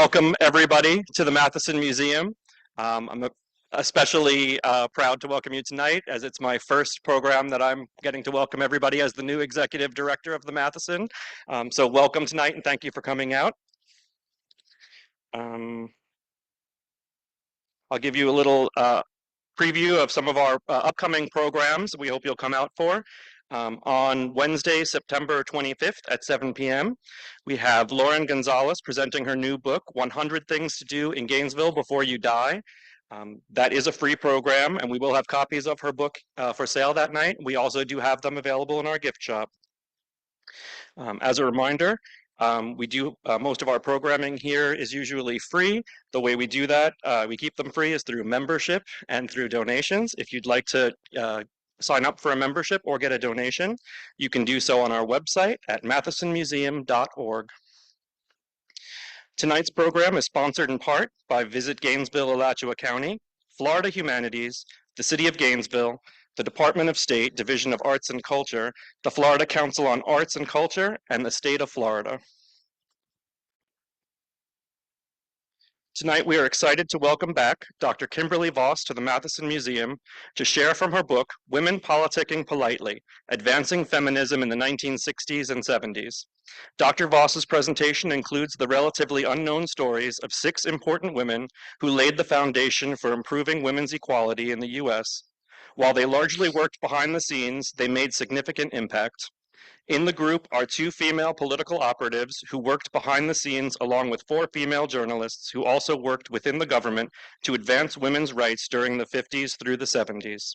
Welcome everybody to the Matheson Museum. I'm especially proud to welcome you tonight as it's my first program that I'm getting to welcome everybody as the new executive director of the Matheson. So welcome tonight and thank you for coming out. I'll give you a little preview of some of our upcoming programs we hope you'll come out for. On Wednesday, September 25th at 7 p.m., we have Lauren Gonzalez presenting her new book, 100 Things to Do in Gainesville Before You Die. That is a free program, and we will have copies of her book for sale that night. We also do have them available in our gift shop. As a reminder, we do most of our programming here is usually free. The way we do that, we keep them free is through membership and through donations. If you'd like to sign up for a membership or get a donation, you can do so on our website at mathesonmuseum.org. Tonight's program is sponsored in part by Visit Gainesville, Alachua County, Florida Humanities, the City of Gainesville, the Department of State, Division of Arts and Culture, the Florida Council on Arts and Culture, and the State of Florida. Tonight, we are excited to welcome back Dr. Kimberly Voss to the Matheson Museum to share from her book, Women Politicking Politely, Advancing Feminism in the 1960s and 70s. Dr. Voss's presentation includes the relatively unknown stories of 6 important women who laid the foundation for improving women's equality in the U.S. While they largely worked behind the scenes, they made significant impact. In the group are 2 female political operatives who worked behind the scenes along with 4 female journalists who also worked within the government to advance women's rights during the 50s through the 70s.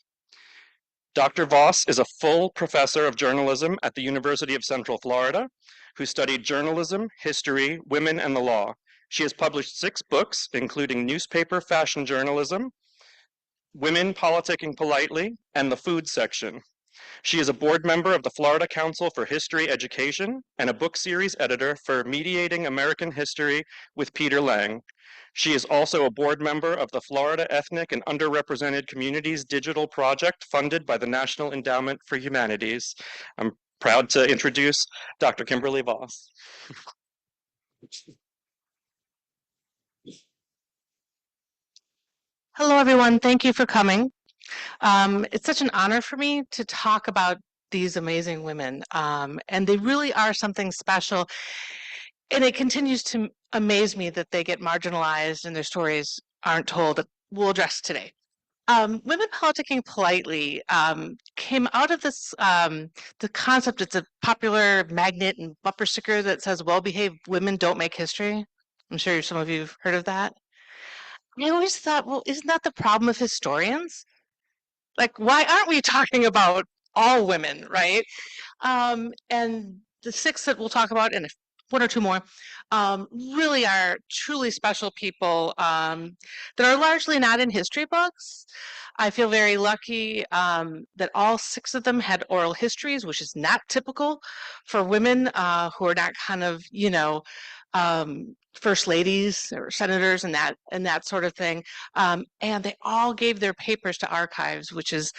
Dr. Voss is a full professor of journalism at the University of Central Florida, who studied journalism, history, women, and the law. She has published 6 books, including Newspaper Fashion Journalism, Women Politicking Politely, and The Food Section. She is a board member of the Florida Council for History Education and a book series editor for Mediating American History with Peter Lang. She is also a board member of the Florida Ethnic and Underrepresented Communities Digital Project funded by the National Endowment for Humanities. I'm proud to introduce Dr. Kimberly Voss. Hello, everyone. Thank you for coming. It's such an honor for me to talk about these amazing women, and they really are something special. And it continues to amaze me that they get marginalized and their stories aren't told that we'll address today. Women Politicking Politely came out of this, the concept, it's a popular magnet and bumper sticker that says, well-behaved women don't make history. I'm sure some of you have heard of that. I always thought, well, isn't that the problem of historians? Like, why aren't we talking about all women, right? And the 6 that we'll talk about, and 1 or 2 more, really are truly special people that are largely not in history books. I feel very lucky that all 6 of them had oral histories, which is not typical for women who are not kind of, you know, first ladies or senators and that sort of thing. And they all gave their papers to archives, which is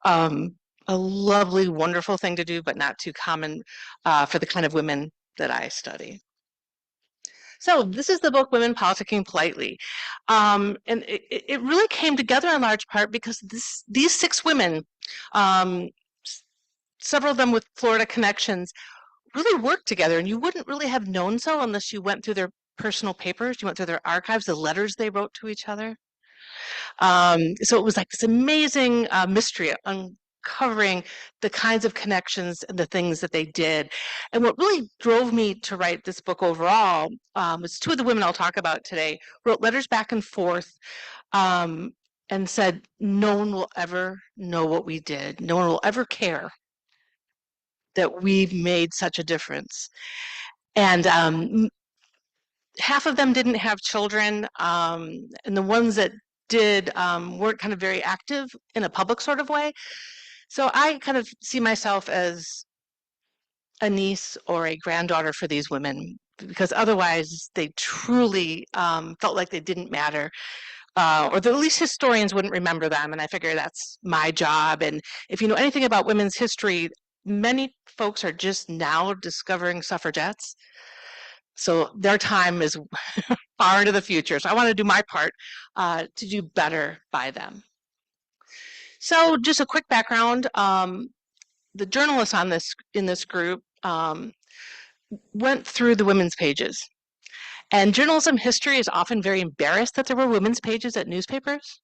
a lovely, wonderful thing to do, but not too common for the kind of women that I study. So this is the book, Women Politicking Politely. And it really came together in large part because these 6 women, several of them with Florida connections, really worked together, and you wouldn't really have known so unless you went through their personal papers, you went through their archives, the letters they wrote to each other. So it was like this amazing mystery uncovering the kinds of connections and the things that they did. And what really drove me to write this book overall was 2 of the women I'll talk about today wrote letters back and forth and said, no one will ever know what we did. No one will ever care that we've made such a difference. And half of them didn't have children, and the ones that did weren't kind of very active in a public sort of way. So I kind of see myself as a niece or a granddaughter for these women, because otherwise they truly felt like they didn't matter, or that at least historians wouldn't remember them. And I figure that's my job. And if you know anything about women's history, many folks are just now discovering suffragettes. So their time is far into the future. So I want to do my part to do better by them. So just a quick background. The journalists in this group went through the women's pages. And journalism history is often very embarrassed that there were women's pages at newspapers.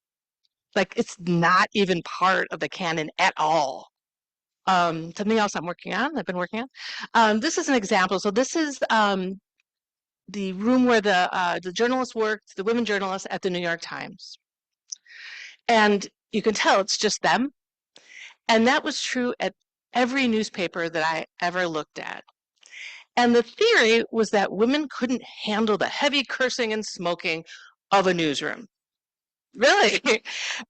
Like, it's not even part of the canon at all. Something else I've been working on. This is an example. So this is the room where the journalists worked, the women journalists at the New York Times. And you can tell it's just them. And that was true at every newspaper that I ever looked at. And the theory was that women couldn't handle the heavy cursing and smoking of a newsroom. Really?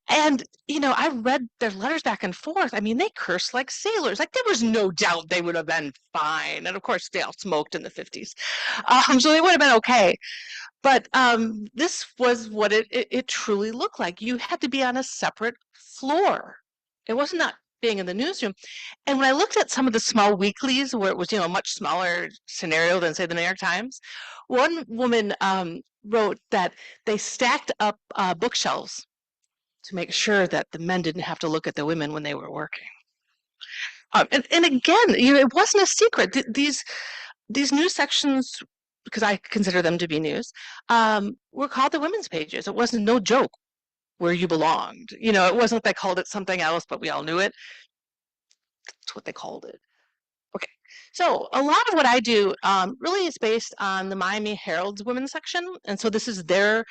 And, I read their letters back and forth. I mean, they cursed like sailors. Like, there was no doubt they would have been fine. And of course, they all smoked in the 50s. So they would have been okay. But this was what it truly looked like. You had to be on a separate floor. It wasn't not being in the newsroom. And when I looked at some of the small weeklies where it was, a much smaller scenario than, say, the New York Times, one woman wrote that they stacked up bookshelves to make sure that the men didn't have to look at the women when they were working. And again, it wasn't a secret. These news sections, because I consider them to be news, were called the women's pages. It wasn't no joke where you belonged. It wasn't they called it something else, but we all knew it. That's what they called it. Okay, so a lot of what I do really is based on the Miami Herald's women's section, and so this is their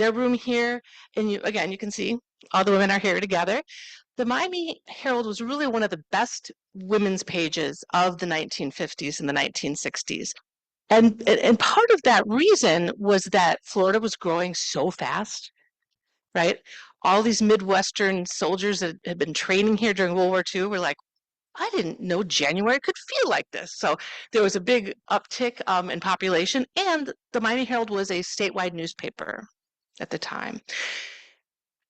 room here, and you can see all the women are here together. The Miami Herald was really one of the best women's pages of the 1950s and the 1960s. And part of that reason was that Florida was growing so fast, right? All these Midwestern soldiers that had been training here during World War II were like, I didn't know January could feel like this. So there was a big uptick in population, and the Miami Herald was a statewide newspaper at the time.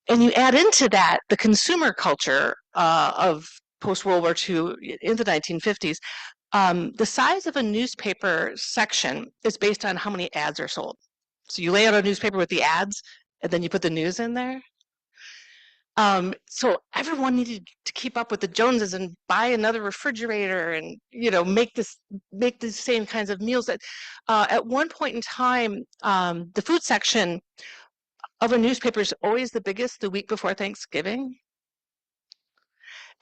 And you add into that the consumer culture of post-World War II in the 1950s. The size of a newspaper section is based on how many ads are sold. So you lay out a newspaper with the ads, and then you put the news in there. So everyone needed to keep up with the Joneses and buy another refrigerator and, make the same kinds of meals. That at one point in time, the food section of a newspaper is always the biggest the week before Thanksgiving.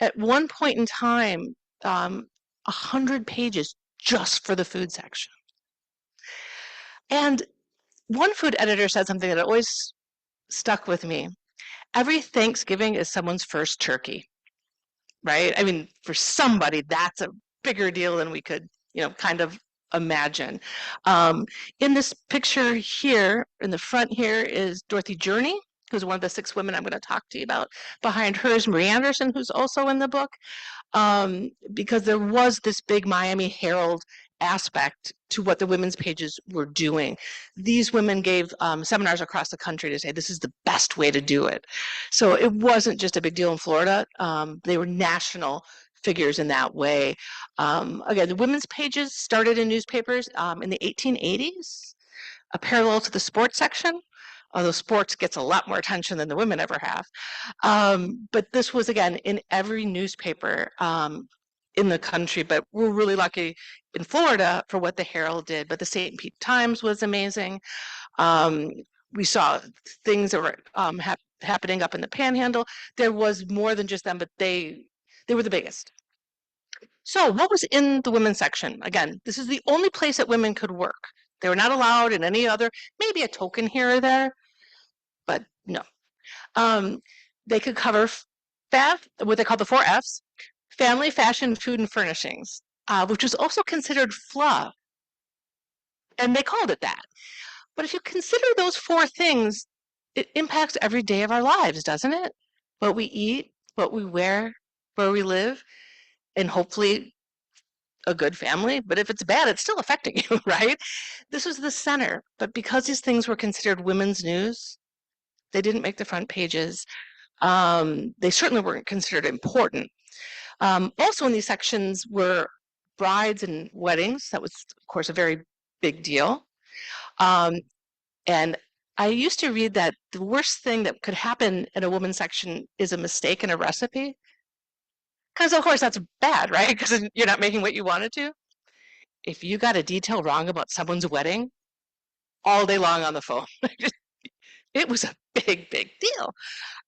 At one point in time, 100 pages just for the food section. And one food editor said something that always stuck with me. Every Thanksgiving is someone's first turkey, right? I mean, for somebody, that's a bigger deal than we could, kind of imagine. In this picture here, in the front here, is Dorothy Journey, who's one of the 6 women I'm going to talk to you about. Behind her is Marie Anderson, who's also in the book, because there was this big Miami Herald aspect to what the women's pages were doing. These women gave seminars across the country to say this is the best way to do it. So it wasn't just a big deal in Florida. They were national figures in that way. Again, the women's pages started in newspapers in the 1880s, a parallel to the sports section, although sports gets a lot more attention than the women ever have. But this was, again, in every newspaper in the country, but we're really lucky in Florida for what the Herald did. But the St. Pete Times was amazing. We saw things that were happening up in the Panhandle. There was more than just them, but they were the biggest. So what was in the women's section? Again, this is the only place that women could work. They were not allowed in any other, maybe a token here or there, but no. They could cover what they call the 4 Fs: family, fashion, food, and furnishings, which was also considered fluff. And they called it that. But if you consider those 4 things, it impacts every day of our lives, doesn't it? What we eat, what we wear, where we live, and hopefully a good family. But if it's bad, it's still affecting you, right? This was the center. But because these things were considered women's news, they didn't make the front pages. They certainly weren't considered important. Also in these sections were brides and weddings. That was, of course, a very big deal. And I used to read that the worst thing that could happen in a women's section is a mistake in a recipe. Because of course that's bad, right? Because you're not making what you wanted to. If you got a detail wrong about someone's wedding, all day long on the phone. It was a big, big deal.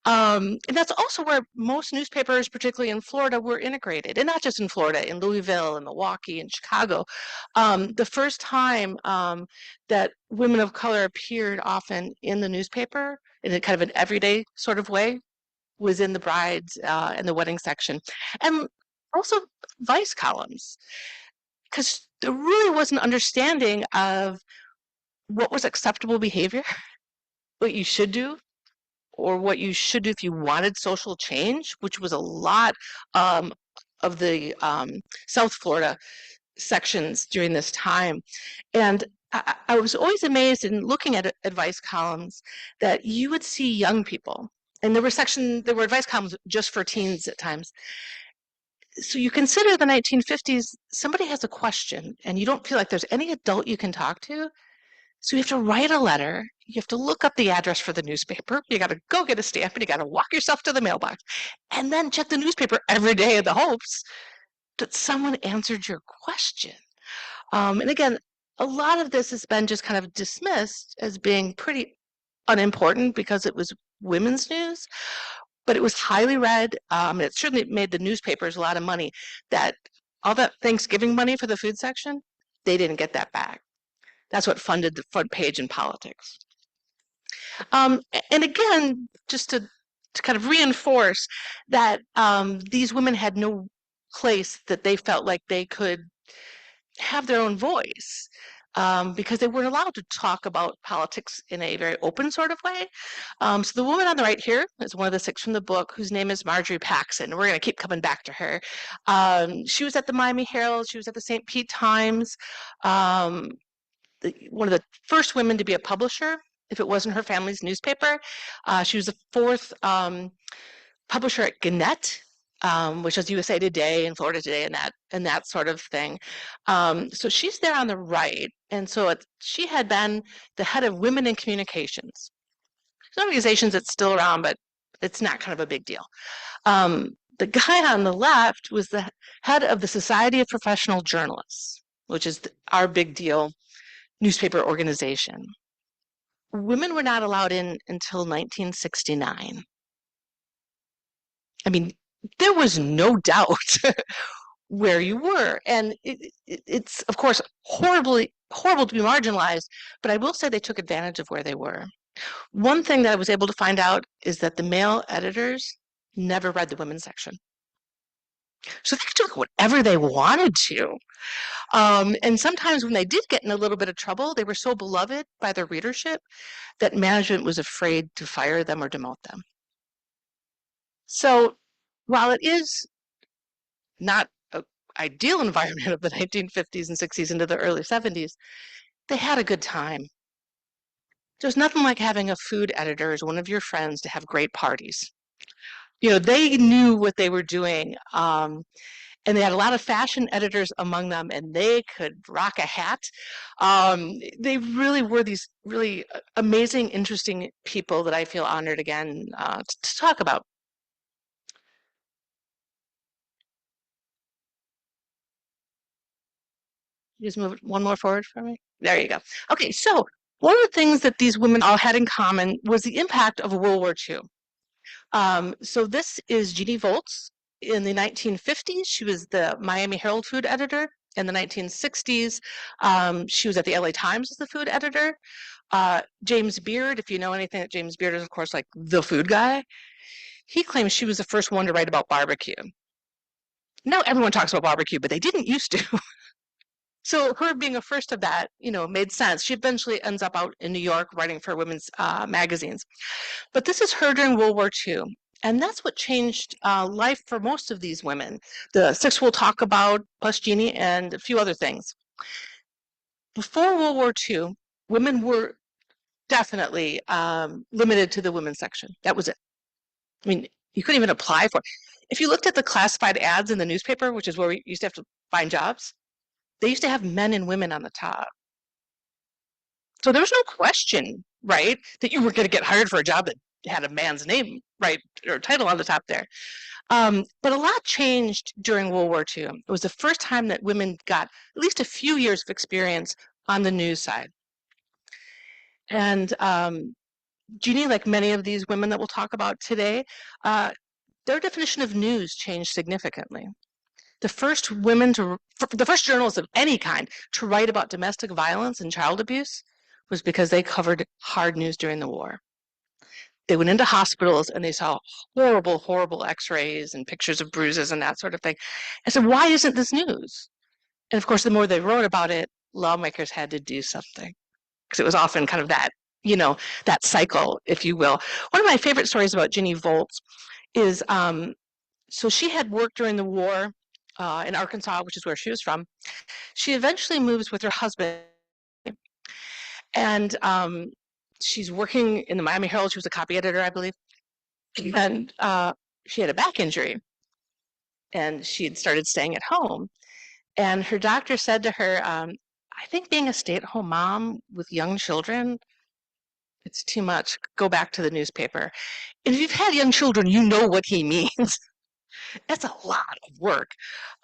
And that's also where most newspapers, particularly in Florida, were integrated. And not just in Florida, in Louisville and Milwaukee and Chicago. The first time that women of color appeared often in the newspaper in a kind of an everyday sort of way was in the brides and the wedding section. And also vice columns, because there really was an understanding of what was acceptable behavior, what you should do, or what you should do if you wanted social change, which was a lot of the South Florida sections during this time. And I was always amazed in looking at advice columns that you would see young people, and there were advice columns just for teens at times. So you consider the 1950s, somebody has a question and you don't feel like there's any adult you can talk to. So you have to write a letter. You have to look up the address for the newspaper. You got to go get a stamp and you got to walk yourself to the mailbox and then check the newspaper every day in the hopes that someone answered your question. And again, a lot of this has been just kind of dismissed as being pretty unimportant because it was women's news, but it was highly read. It certainly made the newspapers a lot of money. That all that Thanksgiving money for the food section, they didn't get that back. That's what funded the front page in politics. And again, just to kind of reinforce that these women had no place that they felt like they could have their own voice because they weren't allowed to talk about politics in a very open sort of way. So the woman on the right here is one of the six from the book, whose name is Marjorie Paxson. We're going to keep coming back to her. She was at the Miami Herald. She was at the St. Pete Times. One of the first women to be a publisher, if it wasn't her family's newspaper. She was the fourth publisher at Gannett, which is USA Today and Florida Today and that sort of thing. So she's there on the right. And so she had been the head of Women in Communications. It's an organization that's still around, but it's not kind of a big deal. The guy on the left was the head of the Society of Professional Journalists, which is our big deal newspaper organization. Women were not allowed in until 1969. I mean, there was no doubt where you were. And it's, of course, horrible to be marginalized, but I will say they took advantage of where they were. One thing that I was able to find out is that the male editors never read the women's section. So they could do whatever they wanted to. And sometimes when they did get in a little bit of trouble, they were so beloved by their readership that management was afraid to fire them or demote them. So while it is not an ideal environment of the 1950s and 60s into the early 70s, they had a good time. There's nothing like having a food editor as one of your friends to have great parties. You know, they knew what they were doing. And they had a lot of fashion editors among them, and they could rock a hat. They really were these really amazing, interesting people that I feel honored again to talk about. Just move it one more forward for me. There you go. Okay, so one of the things that these women all had in common was the impact of World War II. So this is Jeannie Volz. In the 1950s, she was the Miami Herald food editor. In the 1960s, she was at the LA Times as the food editor. James Beard, if you know anything, James Beard is, of course, like the food guy. He claims she was the first one to write about barbecue. Now everyone talks about barbecue, but they didn't used to. So her being a first of that, you know, made sense. She eventually ends up out in New York writing for women's magazines. But this is her during World War II. And that's what changed life for most of these women. The six we'll talk about, plus Jeannie, and a few other things. Before World War II, women were definitely limited to the women's section. That was it. I mean, you couldn't even apply for it. If you looked at the classified ads in the newspaper, which is where we used to have to find jobs, they used to have men and women on the top. So there was no question right? That you were going to get hired for a job that had a man's name, right, or title on the top there. But a lot changed during World War II. It was the first time that women got at least a few years of experience on the news side. And Jeannie, like many of these women that we'll talk about today, their definition of news changed significantly. The first journalists of any kind to write about domestic violence and child abuse was because they covered hard news during the war. They went into hospitals and they saw horrible, horrible x-rays and pictures of bruises and that sort of thing. And so why isn't this news? And of course, the more they wrote about it, lawmakers had to do something, because it was often kind of that, that cycle, if you will. One of my favorite stories about Ginny Volz is, so she had worked during the war in Arkansas, which is where she was from. She eventually moves with her husband, and she's working in the Miami Herald. She was a copy editor, I believe. And she had a back injury, and she had started staying at home. And her doctor said to her, I think being a stay-at-home mom with young children, it's too much. Go back to the newspaper. And if you've had young children, you know what he means. That's a lot of work.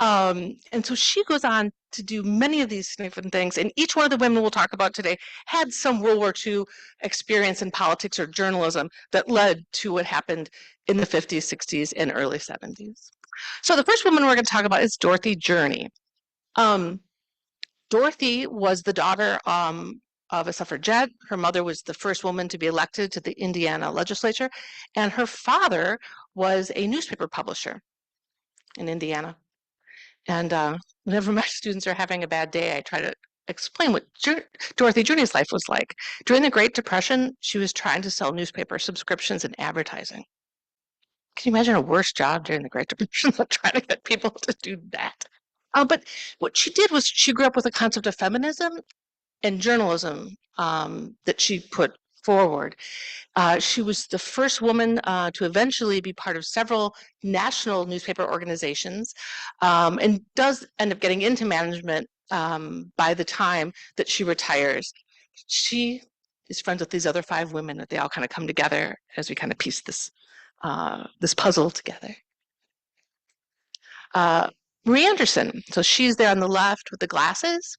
And so she goes on to do many of these different things. And each one of the women we'll talk about today had some World War II experience in politics or journalism that led to what happened in the 50s, 60s, and early 70s. So the first woman we're going to talk about is Dorothy Journey. Dorothy was the daughter of a suffragette. Her mother was the first woman to be elected to the Indiana legislature, and her father was a newspaper publisher in Indiana. And whenever my students are having a bad day, I try to explain what Dorothy Journey's life was like. During the Great Depression, she was trying to sell newspaper subscriptions and advertising. Can you imagine a worse job during the Great Depression than trying to get people to do that? But what she did was she grew up with a concept of feminism and journalism that she put forward. She was the first woman to eventually be part of several national newspaper organizations, and does end up getting into management by the time that she retires. She is friends with these other 5 women that they all kind of come together as we kind of piece this puzzle together. Marie Anderson, so she's there on the left with the glasses.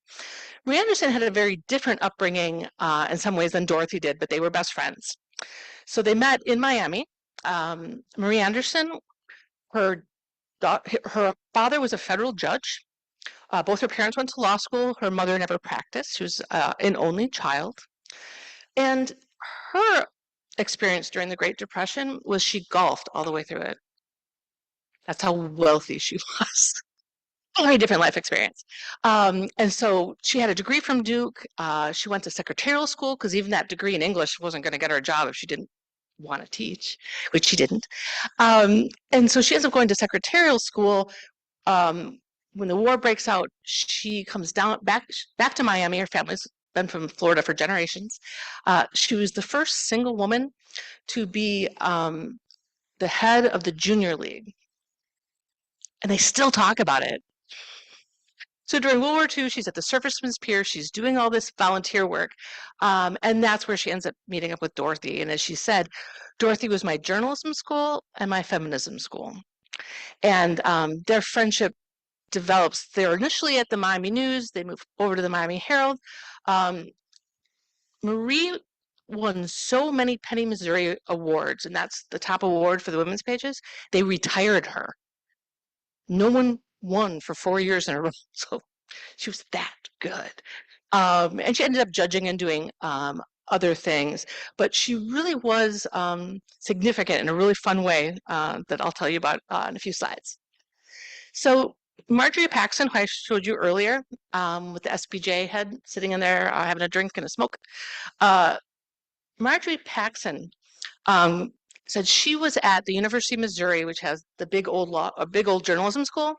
Marie Anderson had a very different upbringing in some ways than Dorothy did, but they were best friends. So they met in Miami. Marie Anderson, her father was a federal judge. Both her parents went to law school. Her mother never practiced. She was an only child. And her experience during the Great Depression was she golfed all the way through it. That's how wealthy she was. A very different life experience. And so she had a degree from Duke. She went to secretarial school because even that degree in English wasn't going to get her a job if she didn't want to teach, which she didn't. And so she ends up going to secretarial school. When the war breaks out, she comes back to Miami. Her family's been from Florida for generations. She was the first single woman to be the head of the junior league. And they still talk about it. So during World War II, she's at the Surfaceman's Pier. She's doing all this volunteer work. And that's where she ends up meeting up with Dorothy. And as she said, Dorothy was my journalism school and my feminism school. And their friendship develops. They're initially at the Miami News. They move over to the Miami Herald. Marie won so many Penny Missouri awards, and that's the top award for the women's pages. They retired her. No one won for 4 years in a row. So she was that good. And she ended up judging and doing other things, but she really was significant in a really fun way that I'll tell you about in a few slides. So Marjorie Paxson, who I showed you earlier, with the SBJ head sitting in there having a drink and a smoke. Marjorie Paxson said she was at the University of Missouri, which has the big old journalism school.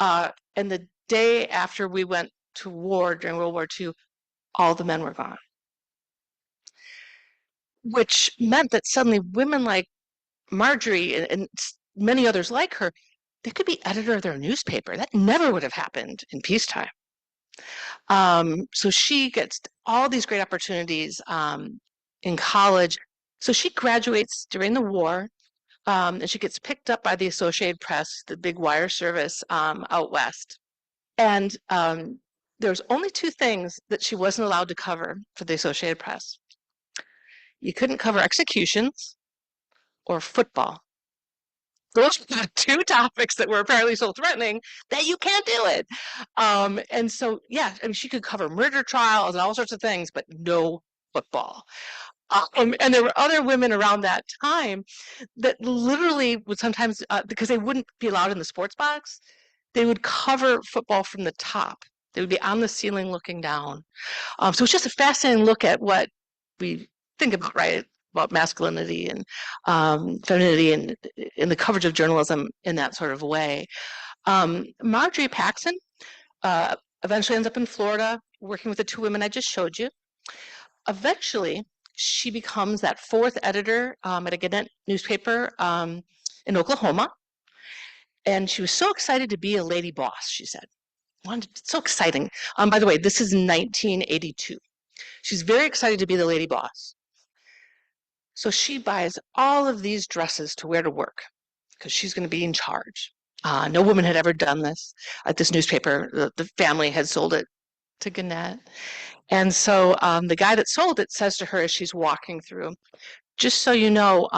And the day after we went to war during World War II, all the men were gone. Which meant that suddenly women like Marjorie and many others like her, they could be editor of their newspaper. That never would have happened in peacetime. So she gets all these great opportunities in college. So she graduates during the war, and she gets picked up by the Associated Press, the big wire service out west. And there's only two things that she wasn't allowed to cover for the Associated Press. You couldn't cover executions or football. Those were the two topics that were apparently so threatening that you can't do it. And so, yeah, I mean, she could cover murder trials and all sorts of things, but no football. And there were other women around that time that literally would sometimes, because they wouldn't be allowed in the sports box, they would cover football from the top. They would be on the ceiling looking down. So it's just a fascinating look at what we think about, right? About masculinity and femininity and in the coverage of journalism in that sort of way. Marjorie Paxson eventually ends up in Florida working with the two women I just showed you. Eventually, she becomes that fourth editor at a Gannett newspaper in Oklahoma. And she was so excited to be a lady boss, she said. So exciting. By the way, this is 1982. She's very excited to be the lady boss. So she buys all of these dresses to wear to work because she's going to be in charge. No woman had ever done this at this newspaper. The family had sold it to Gannett. And so the guy that sold it says to her as she's walking through, just so you know,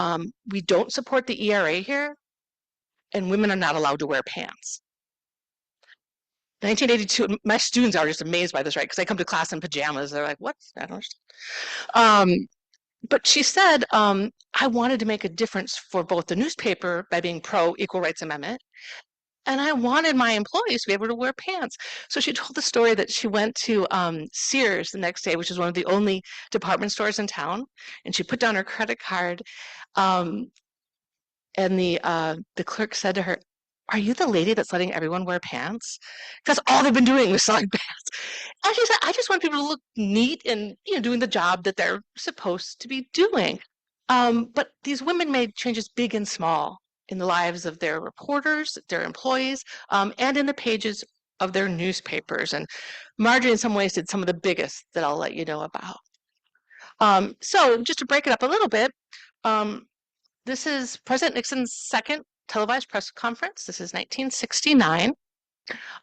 we don't support the ERA here, and women are not allowed to wear pants. 1982, my students are just amazed by this, right? Because I come to class in pajamas. They're like, what? I don't understand. But she said, I wanted to make a difference for both the newspaper by being pro Equal Rights Amendment, and I wanted my employees to be able to wear pants. So she told the story that she went to Sears the next day, which is one of the only department stores in town, and she put down her credit card, and the clerk said to her, "Are you the lady that's letting everyone wear pants?" Because all they've been doing was selling pants. And she said, "I just want people to look neat and doing the job that they're supposed to be doing." But these women made changes big and small in the lives of their reporters, their employees, and in the pages of their newspapers. And Marjorie, in some ways, did some of the biggest that I'll let you know about. So just to break it up a little bit, this is President Nixon's second televised press conference. This is 1969.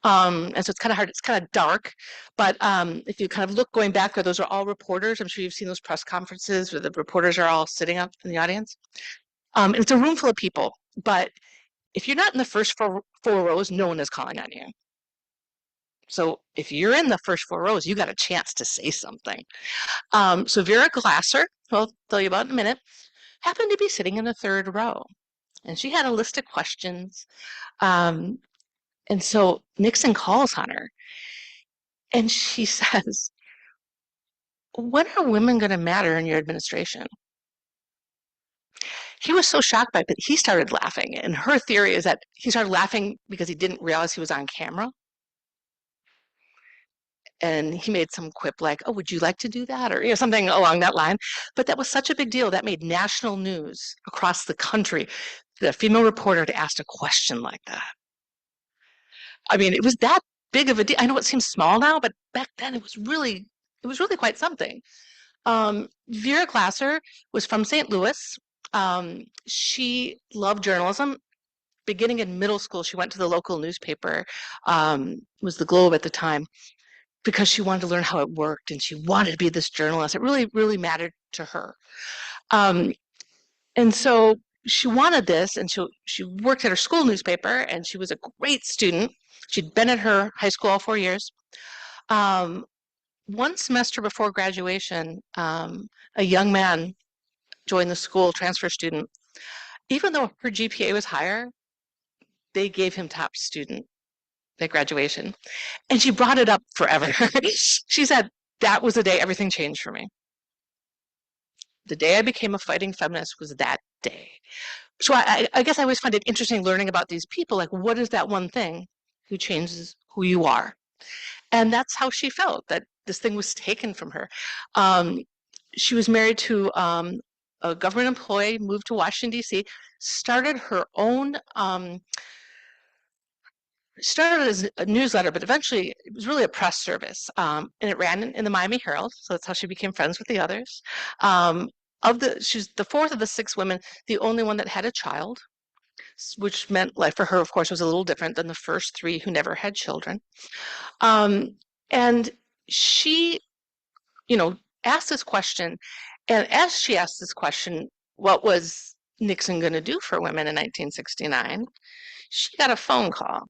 And so it's kind of hard, it's kind of dark, but if you kind of look going back there, those are all reporters. I'm sure you've seen those press conferences where the reporters are all sitting up in the audience. And it's a room full of people, but if you're not in the first four rows, no one is calling on you. So if you're in the first four rows, you got a chance to say something. So Vera Glasser, who I'll tell you about in a minute, happened to be sitting in the third row. And she had a list of questions. And so Nixon calls on her and she says, "When are women going to matter in your administration?" He was so shocked by it, but he started laughing. And her theory is that he started laughing because he didn't realize he was on camera. And he made some quip like, "Oh, would you like to do that?" Or something along that line. But that was such a big deal. That made national news across the country. The female reporter had asked a question like that. I mean, it was that big of a deal. I know it seems small now, but back then it was really quite something. Vera Glasser was from St. Louis. She loved journalism. Beginning in middle school, she went to the local newspaper, was the Globe at the time, because she wanted to learn how it worked and she wanted to be this journalist. It really, really mattered to her. And so she wanted this, and she worked at her school newspaper, and she was a great student. She'd been at her high school all 4 years. One semester before graduation, a young man joined the school, transfer student. Even though her GPA was higher, they gave him top student at graduation. And she brought it up forever. She said, "That was the day everything changed for me. The day I became a fighting feminist was that day." So I guess I always find it interesting learning about these people. Like, what is that one thing who changes who you are? And that's how she felt, that this thing was taken from her. She was married to a government employee, moved to Washington, D.C., started her own started as a newsletter, but eventually it was really a press service. And it ran in the Miami Herald, so that's how she became friends with the others. She's the fourth of the six women, the only one that had a child, which meant life for her, of course, was a little different than the first three who never had children. And she, asked this question, and as she asked this question, what was Nixon going to do for women in 1969? She got a phone call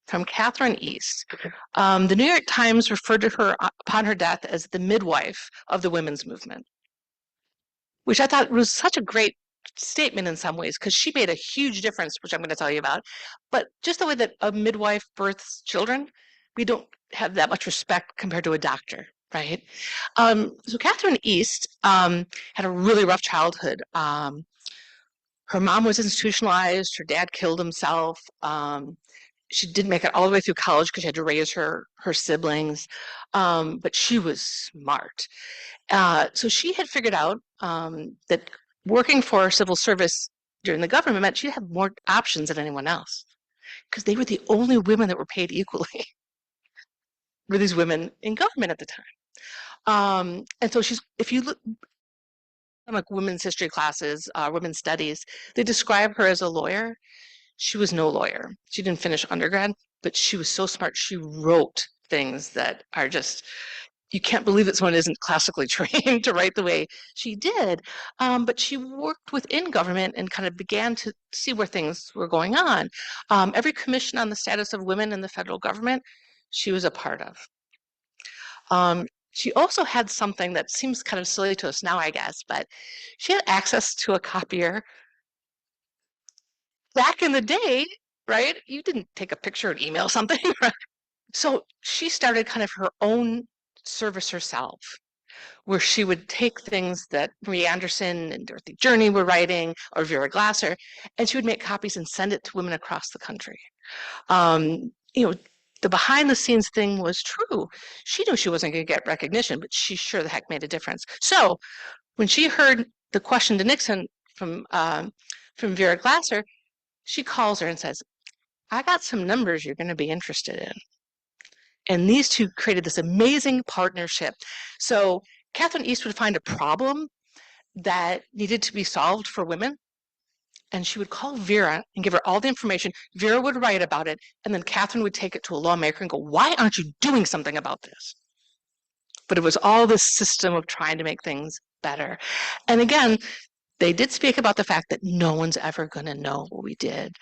from Catherine East. The New York Times referred to her upon her death as the midwife of the women's movement, which I thought was such a great statement in some ways because she made a huge difference, which I'm going to tell you about. But just the way that a midwife births children, we don't have that much respect compared to a doctor, right? So Catherine East had a really rough childhood. Her mom was institutionalized. Her dad killed himself. She didn't make it all the way through college because she had to raise her siblings, but she was smart. So she had figured out that working for civil service during the government meant she'd have more options than anyone else because they were the only women that were paid equally. Were these women in government at the time? And so if you look like women's history classes, women's studies, they describe her as a lawyer. She was no lawyer. She didn't finish undergrad, but she was so smart. She wrote things that are just, you can't believe that someone isn't classically trained to write the way she did. But she worked within government and kind of began to see where things were going on. Every commission on the status of women in the federal government, she was a part of. She also had something that seems kind of silly to us now, I guess, but she had access to a copier. Back in the day, right? You didn't take a picture and email something, right? So she started kind of her own service herself, where she would take things that Marie Anderson and Dorothy Journey were writing, or Vera Glasser, and she would make copies and send it to women across the country. The behind the scenes thing was true. She knew she wasn't going to get recognition, but she sure the heck made a difference. So when she heard the question to Nixon from Vera Glasser, she calls her and says, I got some numbers you're going to be interested in. And these two created this amazing partnership. So Catherine East would find a problem that needed to be solved for women, and she would call Vera and give her all the information. Vera would write about it, and then Catherine would take it to a lawmaker and go, why aren't you doing something about this? But it was all this system of trying to make things better. And again, they did speak about the fact that no one's ever going to know what we did.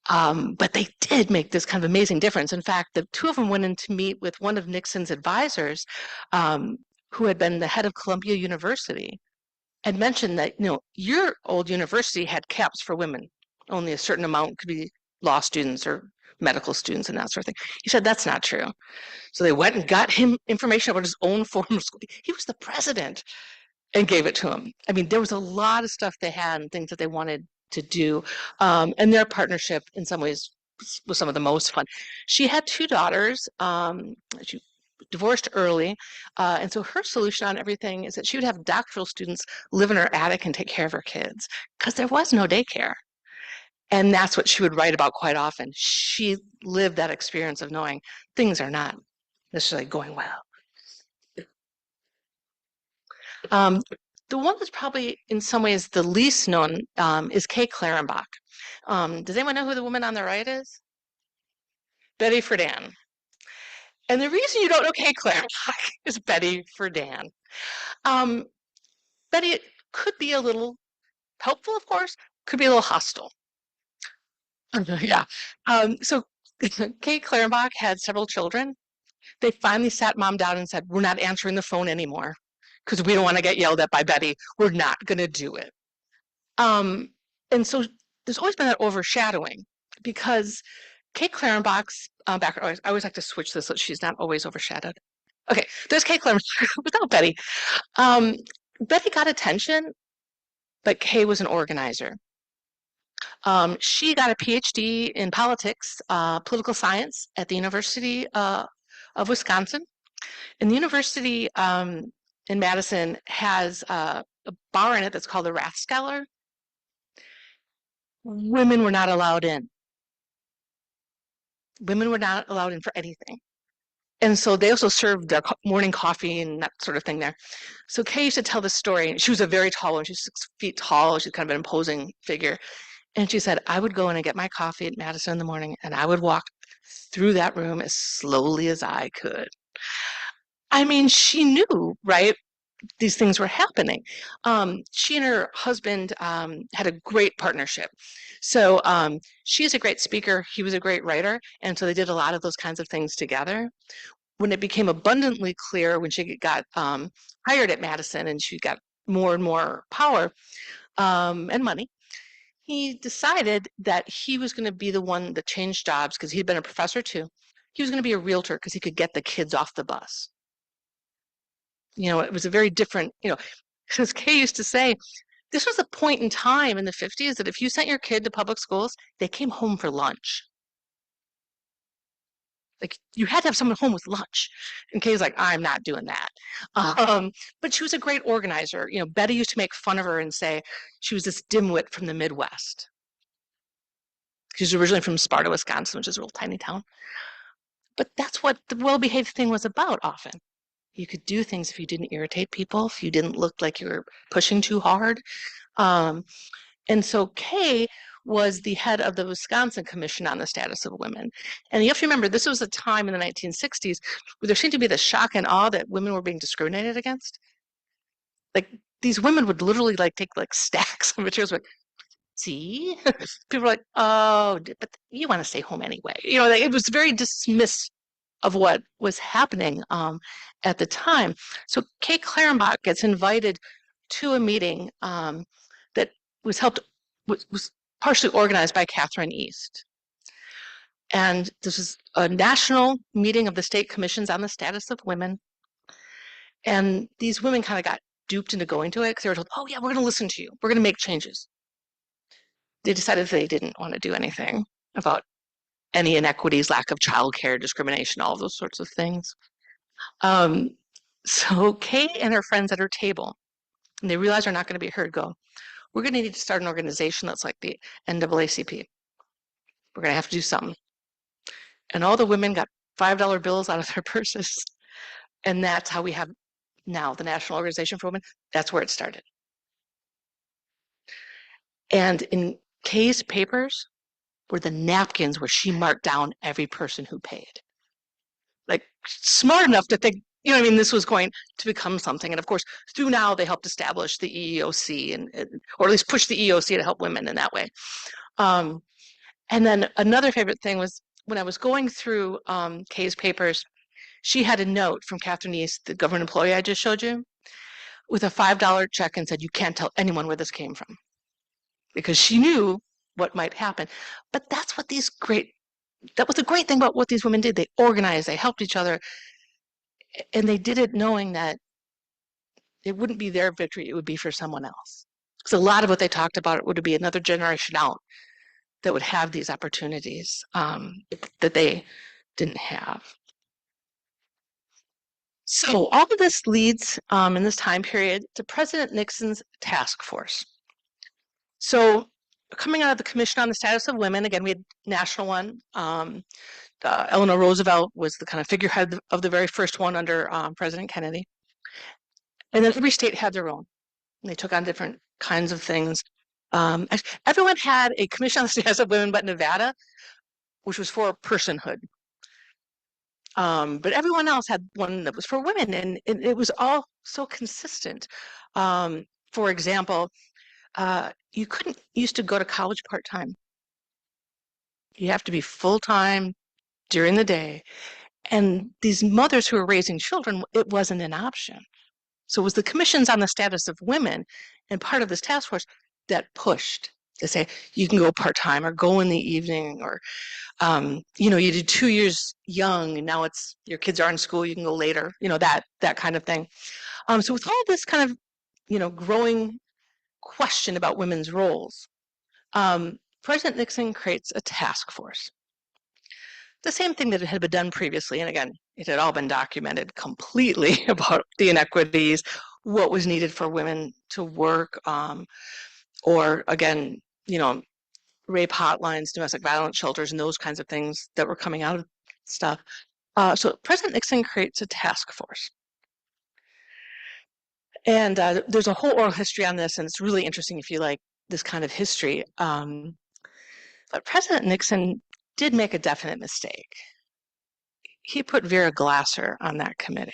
But they did make this kind of amazing difference. In fact, the two of them went in to meet with one of Nixon's advisors, who had been the head of Columbia University, and mentioned that, your old university had caps for women. Only a certain amount could be law students or medical students and that sort of thing. He said, that's not true. So they went and got him information about his own former school. He was the president and gave it to him. I mean, there was a lot of stuff they had and things that they wanted to do. And their partnership in some ways was some of the most fun. She had two daughters. She divorced early. And so her solution on everything is that she would have doctoral students live in her attic and take care of her kids because there was no daycare. And that's what she would write about quite often. She lived that experience of knowing things are not necessarily going well. The one that's probably in some ways the least known is Kay Clarenbach. Does anyone know who the woman on the right is? Betty Friedan. And the reason you don't know Kay Clarenbach is Betty Friedan. Betty could be a little helpful, of course, could be a little hostile. Yeah. So Kay Clarenbach had several children. They finally sat mom down and said, we're not answering the phone anymore because we don't want to get yelled at by Betty. We're not going to do it. And so there's always been that overshadowing because Kate Clarenbach's background, I always like to switch this so she's not always overshadowed. Okay, there's Kate Clarenbach without Betty. Betty got attention, but Kay was an organizer. She got a PhD in politics, political science at the University of Wisconsin. And the university in Madison has a bar in it that's called the Rathskeller. Women were not allowed in. women were not allowed in for anything. And so they also served their morning coffee and that sort of thing there. So Kay used to tell this story. She was a very tall woman. She was 6 feet tall. She's kind of an imposing figure. And she said, I would go in and get my coffee at Matheson in the morning, and I would walk through that room as slowly as I could. I mean, she knew, right? These things were happening. She and her husband had a great partnership. So she's a great speaker. He was a great writer. And so they did a lot of those kinds of things together. When it became abundantly clear when she got hired at Matheson and she got more and more power and money, he decided that he was going to be the one that changed jobs because he'd been a professor too. He was going to be a realtor because he could get the kids off the bus. It was a very different, as Kay used to say, this was a point in time in the 50s that if you sent your kid to public schools, they came home for lunch. Like you had to have someone home with lunch. And Kay's like, I'm not doing that. But she was a great organizer. Betty used to make fun of her and say she was this dimwit from the Midwest. She's originally from Sparta, Wisconsin, which is a little tiny town. But that's what the well-behaved thing was about often. You could do things if you didn't irritate people, if you didn't look like you were pushing too hard. And so Kay was the head of the Wisconsin Commission on the Status of Women. And you have to remember, this was a time in the 1960s where there seemed to be the shock and awe that women were being discriminated against. Like these women would literally take stacks of materials, like, see? People were like, oh, but you want to stay home anyway. It was very dismissive of what was happening at the time. So Kay Clarenbach gets invited to a meeting that was partially organized by Catherine East. And this was a national meeting of the state commissions on the status of women. And these women kind of got duped into going to it because they were told, oh yeah, we're going to listen to you. We're going to make changes. They decided they didn't want to do anything about any inequities, lack of childcare, discrimination, all those sorts of things. So Kay and her friends at her table, and they realize they're not going to be heard, go, we're going to need to start an organization that's like the NAACP. We're going to have to do something. And all the women got $5 bills out of their purses. And that's how we have now the National Organization for Women. That's where it started. And in Kay's papers were the napkins where she marked down every person who paid. Like smart enough to think, this was going to become something. And of course, through now, they helped establish the EEOC or at least push the EEOC to help women in that way. And then another favorite thing was when I was going through Kay's papers, she had a note from Catherine East, the government employee I just showed you, with a $5 check and said, you can't tell anyone where this came from. Because she knew what might happen. But that was the great thing about what these women did. They organized, they helped each other, and they did it knowing that it wouldn't be their victory, it would be for someone else. Because a lot of what they talked about, it would be another generation out that would have these opportunities that they didn't have. So all of this leads in this time period to President Nixon's task force. So coming out of the Commission on the Status of Women, again, we had national one. Eleanor Roosevelt was the kind of figurehead of the very first one under President Kennedy. And then every state had their own. They took on different kinds of things. Everyone had a Commission on the Status of Women, but Nevada, which was for personhood. But everyone else had one that was for women, and it was all so consistent. For example, you couldn't used to go to college part-time. You have to be full-time during the day. And these mothers who were raising children, it wasn't an option. So it was the commissions on the status of women and part of this task force that pushed to say, you can go part-time or go in the evening, or, you did 2 years young and now your kids are in school, you can go later, that kind of thing. So with all this kind of, growing question about women's roles, President Nixon creates a task force. The same thing that had been done previously, and again, it had all been documented completely about the inequities, what was needed for women to work, or again, rape hotlines, domestic violence shelters, and those kinds of things that were coming out of stuff. So President Nixon creates a task force. And there's a whole oral history on this, and it's really interesting if you like this kind of history. But President Nixon did make a definite mistake. He put Vera Glasser on that committee.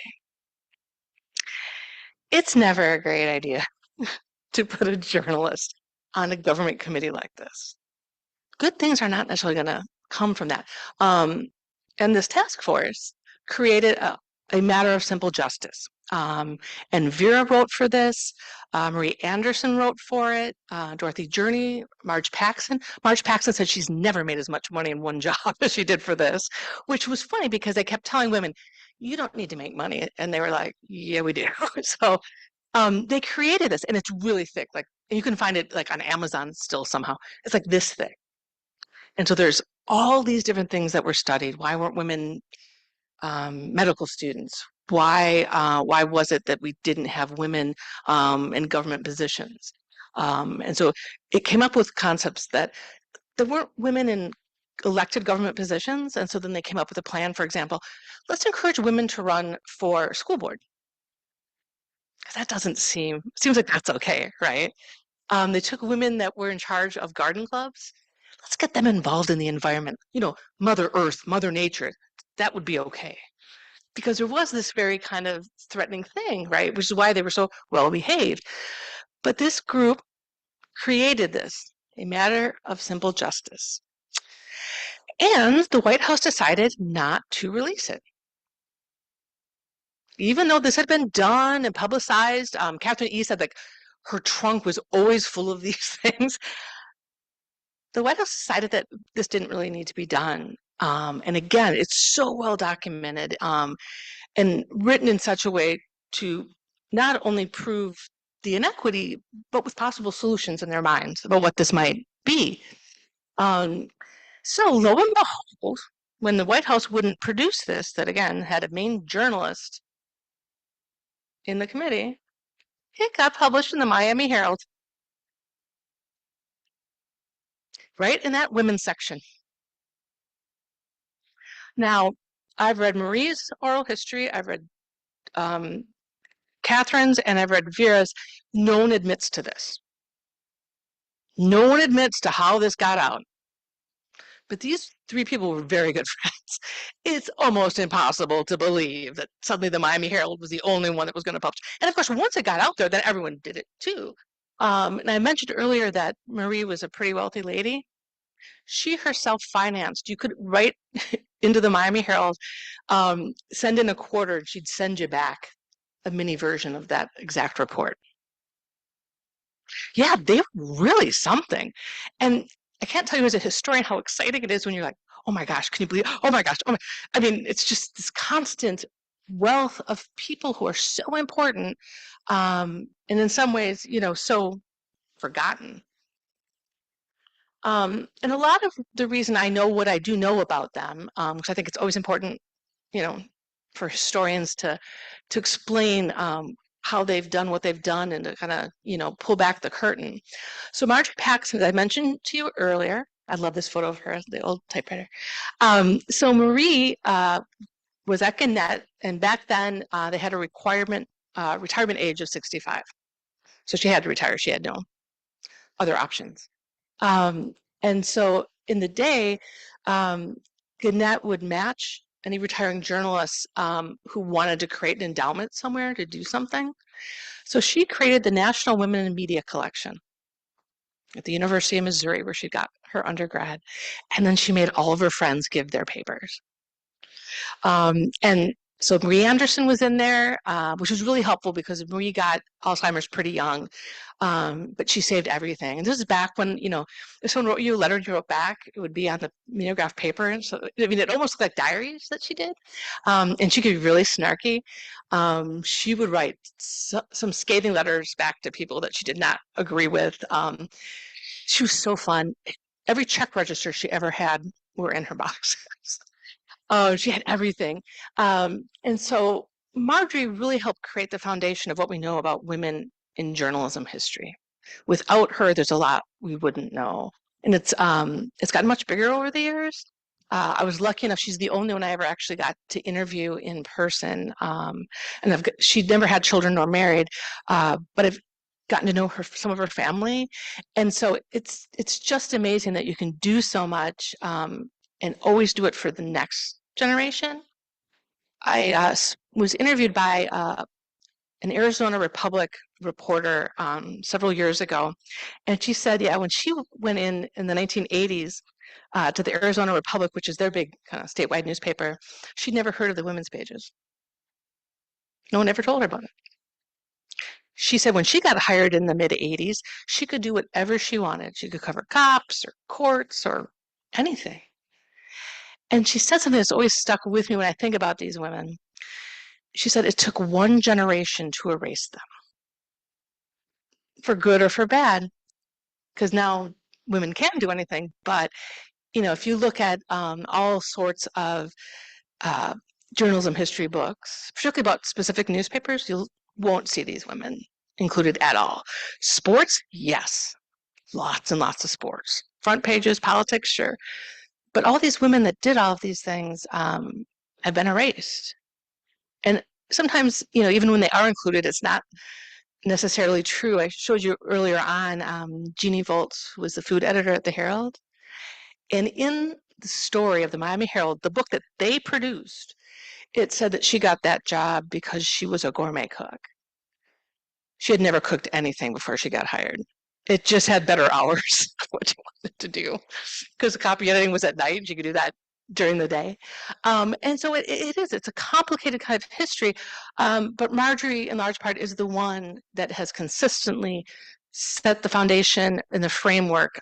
It's never a great idea to put a journalist on a government committee like this. Good things are not necessarily going to come from that. And this task force created a matter of simple justice. And Vera wrote for this. Marie Anderson wrote for it. Dorothy Journey, Marge Paxson. Marge Paxson said she's never made as much money in one job as she did for this, which was funny because they kept telling women, you don't need to make money. And they were like, yeah, we do. So they created this, and it's really thick. Like, you can find it like on Amazon still somehow. It's like this thick. And so there's all these different things that were studied. Why weren't women medical students? Why was it that we didn't have women in government positions? And so it came up with concepts that there weren't women in elected government positions. And so then they came up with a plan, for example, let's encourage women to run for school board. That doesn't seems like that's okay, right? They took women that were in charge of garden clubs. Let's get them involved in the environment. You know, Mother Earth, Mother Nature. That would be okay. Because there was this very kind of threatening thing, right? Which is why they were so well behaved. But this group created this, a matter of simple justice. And the White House decided not to release it. Even though this had been done and publicized, Catherine E. said like her trunk was always full of these things. The White House decided that this didn't really need to be done. And again, it's so well documented and written in such a way to not only prove the inequity, but with possible solutions in their minds about what this might be. So lo and behold, when the White House wouldn't produce this, that again had a main journalist in the committee, it got published in the Miami Herald, right in that women's section. Now, I've read Marie's oral history, I've read Catherine's, and I've read Vera's. No one admits to this. No one admits to how this got out. But these three people were very good friends. It's almost impossible to believe that suddenly the Miami Herald was the only one that was going to publish. And of course, once it got out there, then everyone did it too. And I mentioned earlier that Marie was a pretty wealthy lady. She herself financed. You could write into the Miami Herald, send in a quarter, and she'd send you back a mini version of that exact report. Yeah, they were really something. And I can't tell you as a historian how exciting it is when you're like, oh my gosh, can you believe, oh my gosh, oh my. I mean, it's just this constant wealth of people who are so important, and in some ways, you know, so forgotten. And a lot of the reason I know what I do know about them, because I think it's always important, you know, for historians to explain how they've done what they've done and to kind of, you know, pull back the curtain. So Marjorie Paxson, I mentioned to you earlier, I love this photo of her, the old typewriter. So Marie was at Gannett, and back then they had a retirement age of 65. So she had to retire. She had no other options. And so in the day, Gannett would match any retiring journalists who wanted to create an endowment somewhere to do something. So she created the National Women in Media Collection at the University of Missouri, where she got her undergrad. And then she made all of her friends give their papers. And so Marie Anderson was in there, which was really helpful because Marie got Alzheimer's pretty young, but she saved everything. And this is back when, you know, if someone wrote you a letter and you wrote back, it would be on the mimeograph paper. And so, I mean, it almost looked like diaries that she did. And she could be really snarky. She would write some scathing letters back to people that she did not agree with. She was so fun. Every check register she ever had were in her box. She had everything. And so Marjorie really helped create the foundation of what we know about women in journalism history. Without her, there's a lot we wouldn't know. And it's gotten much bigger over the years. I was lucky enough; she's the only one I ever actually got to interview in person. And she'd never had children nor married, but I've gotten to know some of her family, and so it's just amazing that you can do so much and always do it for the next generation. I was interviewed by an Arizona Republic reporter several years ago, and she said, yeah, when she went in the 1980s to the Arizona Republic, which is their big kind of statewide newspaper, she'd never heard of the women's pages. No one ever told her about it. She said when she got hired in the mid 80s, she could do whatever she wanted. She could cover cops or courts or anything. And she said something that's always stuck with me when I think about these women. She said it took one generation to erase them, for good or for bad, because now women can do anything. But if you look at all sorts of uh, journalism history books, particularly about specific newspapers, you won't see these women included at all. Sports, yes, lots and lots of sports. Front pages, politics, sure. But all these women that did all of these things have been erased. And sometimes, even when they are included, it's not necessarily true. I showed you earlier on Jeannie Volz, who was the food editor at the Herald. And in the story of the Miami Herald, the book that they produced, it said that she got that job because she was a gourmet cook. She had never cooked anything before she got hired. It just had better hours of what you wanted to do because the copy editing was at night. You could do that during the day. And so it's a complicated kind of history. But Marjorie, in large part, is the one that has consistently set the foundation and the framework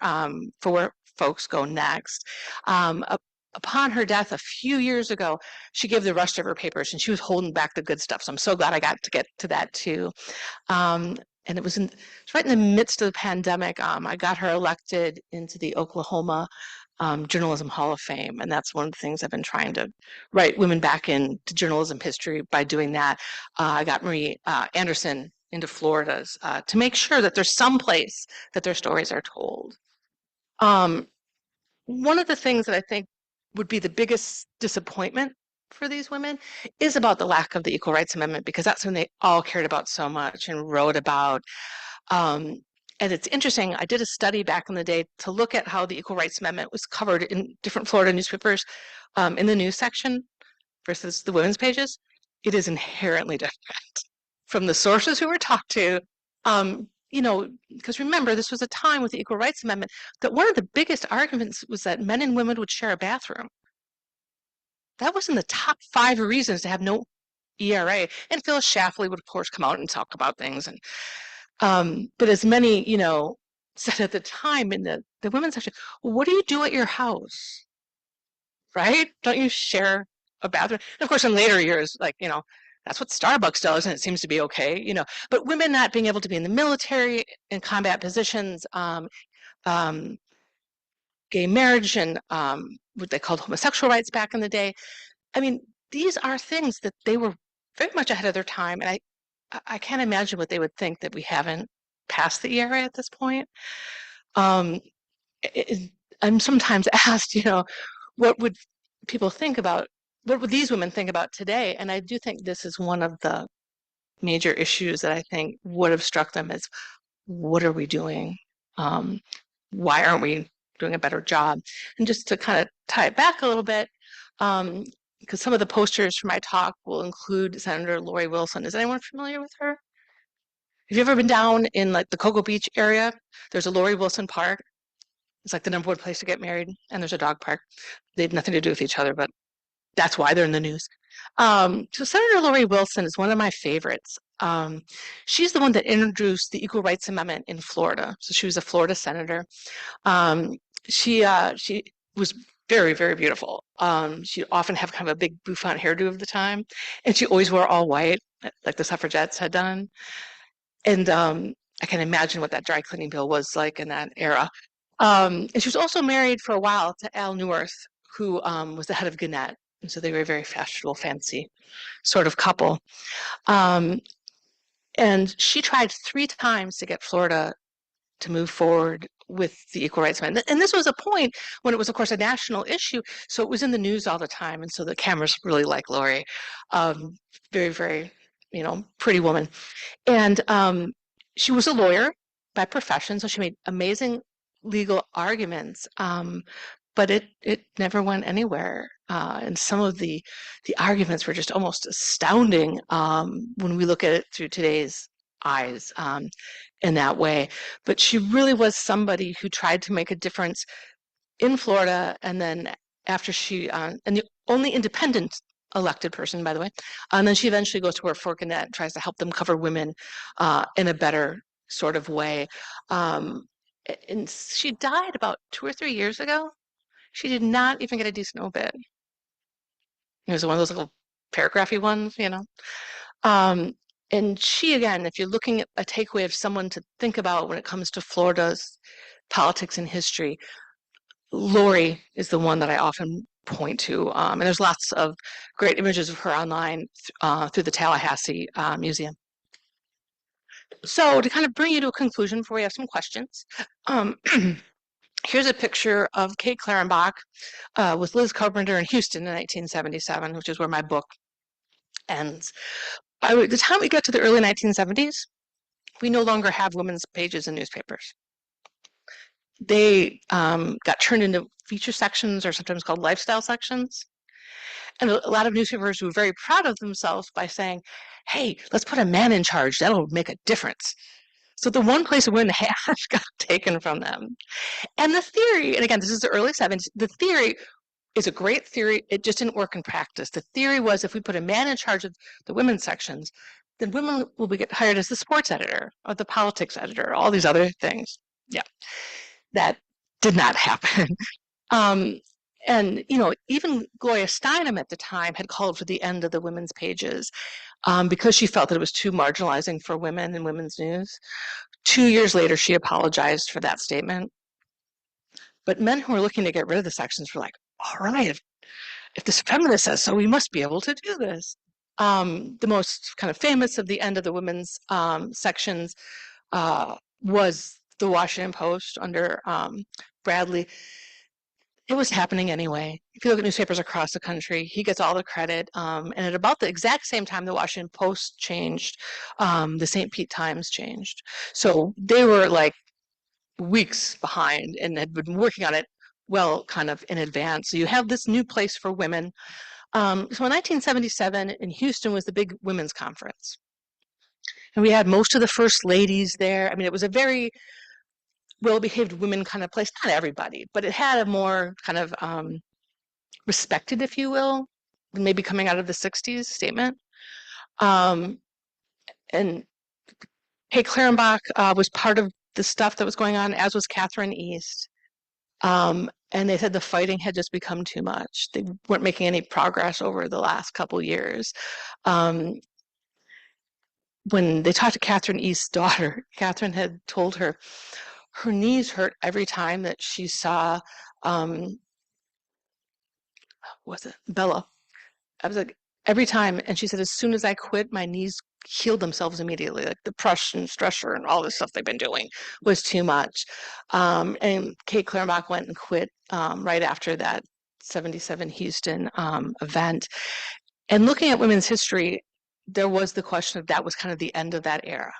for where folks go next. Upon her death a few years ago, she gave the rest of her papers and she was holding back the good stuff. So I'm so glad I got to get to that too. And it was right in the midst of the pandemic. I got her elected into the Oklahoma Journalism Hall of Fame, and that's one of the things I've been trying to write women back into journalism history by doing that. I got Marie Anderson into Florida's to make sure that there's some place that their stories are told. One of the things that I think would be the biggest disappointment for these women is about the lack of the Equal Rights Amendment, because that's when they all cared about so much and wrote about. Um, and it's interesting, I did a study back in the day to look at how the Equal Rights Amendment was covered in different Florida newspapers in the news section versus the women's pages. It is inherently different from the sources who were talked to. Because remember, this was a time with the Equal Rights Amendment that one of the biggest arguments was that men and women would share a bathroom. That was in the top 5 reasons to have no ERA. And Phyllis Schlafly would, of course, come out and talk about things. But as many, said at the time in the women's section, well, what do you do at your house? Right? Don't you share a bathroom? And of course, in later years, that's what Starbucks does, and it seems to be okay, But women not being able to be in the military, in combat positions, gay marriage, and what they called homosexual rights back in the day. I mean, these are things that they were very much ahead of their time, and I can't imagine what they would think that we haven't passed the ERA at this point. Um, I'm sometimes asked, what would people think about, what would these women think about today? And I do think this is one of the major issues that I think would have struck them is, what are we doing? Why aren't we doing a better job? And just to kind of tie it back a little bit, because some of the posters for my talk will include Senator Lori Wilson. Is anyone familiar with her? Have you ever been down in the Cocoa Beach area? There's a Lori Wilson Park. It's the #1 place to get married, and there's a dog park. They have nothing to do with each other, but that's why they're in the news. So Senator Lori Wilson is one of my favorites. She's the one that introduced the Equal Rights Amendment in Florida. So she was a Florida senator. She was very, very beautiful. She'd often have kind of a big bouffant hairdo of the time, and she always wore all white, like the suffragettes had done. And I can imagine what that dry cleaning bill was like in that era. And she was also married for a while to Al Neuwirth, who was the head of Gannett. And so they were a very fashionable, fancy sort of couple. And she tried 3 times to get Florida to move forward with the equal rights movement. And this was a point when it was, of course, a national issue. So it was in the news all the time. And so the cameras really like Lori. Very, very, pretty woman. And she was a lawyer by profession. So she made amazing legal arguments. But it never went anywhere. And some of the arguments were just almost astounding when we look at it through today's eyes in that way. But she really was somebody who tried to make a difference in Florida, and then after she, and the only independent elected person, by the way, and then she eventually goes to work for Gannett, tries to help them cover women in a better sort of way. And she died about 2 or 3 years ago. She did not even get a decent obit. It was one of those little paragraphy ones. And she, again, if you're looking at a takeaway of someone to think about when it comes to Florida's politics and history, Lori is the one that I often point to. And there's lots of great images of her online through the Tallahassee Museum. So to kind of bring you to a conclusion before we have some questions, here's a picture of Kate Clarenbach with Liz Carpenter in Houston in 1977, which is where my book ends. By the time we get to the early 1970s, we no longer have women's pages in newspapers. They got turned into feature sections, or sometimes called lifestyle sections. And a lot of newspapers were very proud of themselves by saying, hey, let's put a man in charge. That'll make a difference. So the one place women had got taken from them. And the theory, and again, this is the early 70s, the theory is a great theory. It just didn't work in practice. The theory was if we put a man in charge of the women's sections, then women will get hired as the sports editor or the politics editor, all these other things. Yeah, that did not happen. And, even Gloria Steinem at the time had called for the end of the women's pages because she felt that it was too marginalizing for women in women's news. 2 years later, she apologized for that statement. But men who were looking to get rid of the sections were like, all right, if this feminist says so, we must be able to do this. The most kind of famous of the end of the women's sections was the Washington Post under Bradley. It was happening anyway. If you look at newspapers across the country, he gets all the credit. And at about the exact same time the Washington Post changed, the St. Pete Times changed. So they were like weeks behind and had been working on it well kind of in advance. So you have this new place for women. So in 1977 in Houston was the big women's conference. And we had most of the first ladies there. I mean, it was a very well-behaved women kind of place. Not everybody, but it had a more kind of respected, if you will, maybe coming out of the 60s statement. And Kate Clarenbach was part of the stuff that was going on, as was Catherine East. And they said the fighting had just become too much. They weren't making any progress over the last couple years. When they talked to Catherine East's daughter, Catherine had told her her knees hurt every time that she saw, was it Bella? I was like, every time. And she said, as soon as I quit, my knees healed themselves immediately. Like the pressure and stressor and all this stuff they've been doing was too much. And Kate Clarenbach went and quit right after that 77 Houston event. And looking at women's history, there was the question of that was kind of the end of that era.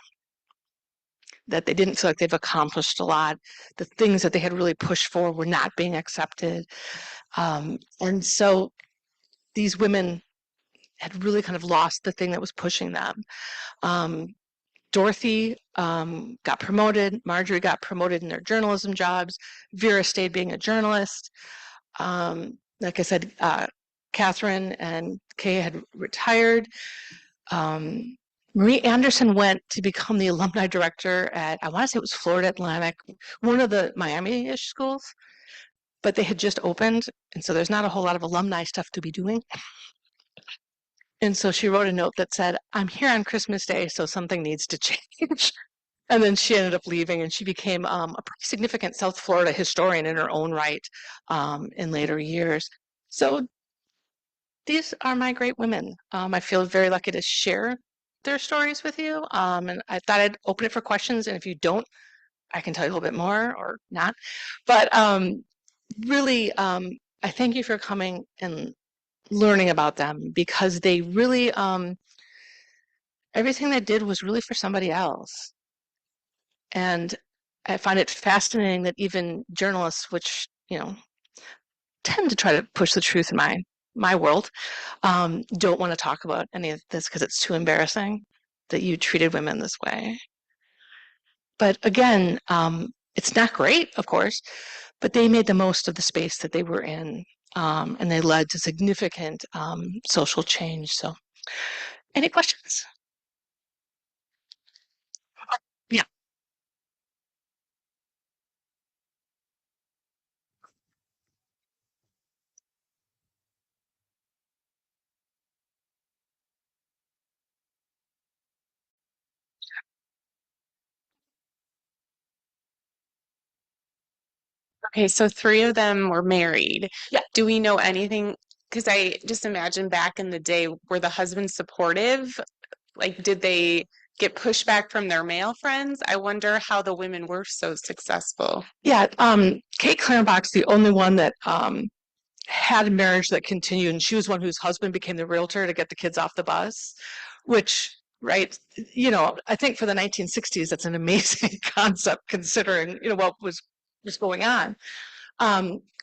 That they didn't feel like they've accomplished a lot. The things that they had really pushed for were not being accepted. And so these women had really kind of lost the thing that was pushing them. Dorothy got promoted. Marjorie got promoted in their journalism jobs. Vera stayed being a journalist. Like I said, Catherine and Kay had retired. Marie Anderson went to become the alumni director at, I want to say it was Florida Atlantic, one of the Miami-ish schools, but they had just opened, and so there's not a whole lot of alumni stuff to be doing. And so she wrote a note that said, I'm here on Christmas Day, so something needs to change. And then she ended up leaving, and she became a pretty significant South Florida historian in her own right in later years. So these are my great women. I feel very lucky to share their stories with you. And I thought I'd open it for questions. And if you don't I can tell you a little bit more or not. But really, I thank you for coming and learning about them, because they really, everything they did was really for somebody else. And I find it fascinating that even journalists, which, tend to try to push the truth in my world, don't want to talk about any of this because it's too embarrassing that you treated women this way. But again, it's not great, of course, but they made the most of the space that they were in, and they led to significant social change. So, any questions? Yeah. Okay, so three of them were married. Yeah. Do we know anything? Because I just imagine back in the day, were the husbands supportive? Like, did they get pushback from their male friends? I wonder how the women were so successful. Yeah. Kate Clarenbach's the only one that had a marriage that continued, and she was one whose husband became the realtor to get the kids off the bus, which, right, I think for the 1960s, that's an amazing concept considering, what was going on.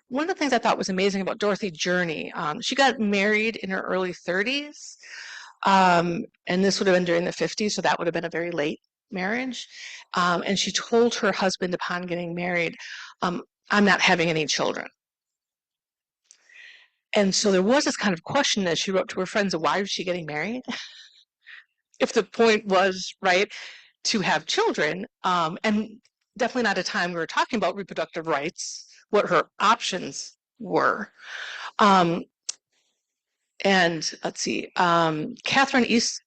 One of the things I thought was amazing about Dorothy Journey, she got married in her early 30s, and this would have been during the 50s, so that would have been a very late marriage. And she told her husband upon getting married, I'm not having any children. And so there was this kind of question that she wrote to her friends of why was she getting married? If the point was, right, to have children, and definitely not a time we were talking about reproductive rights, what her options were. And let's see, Catherine East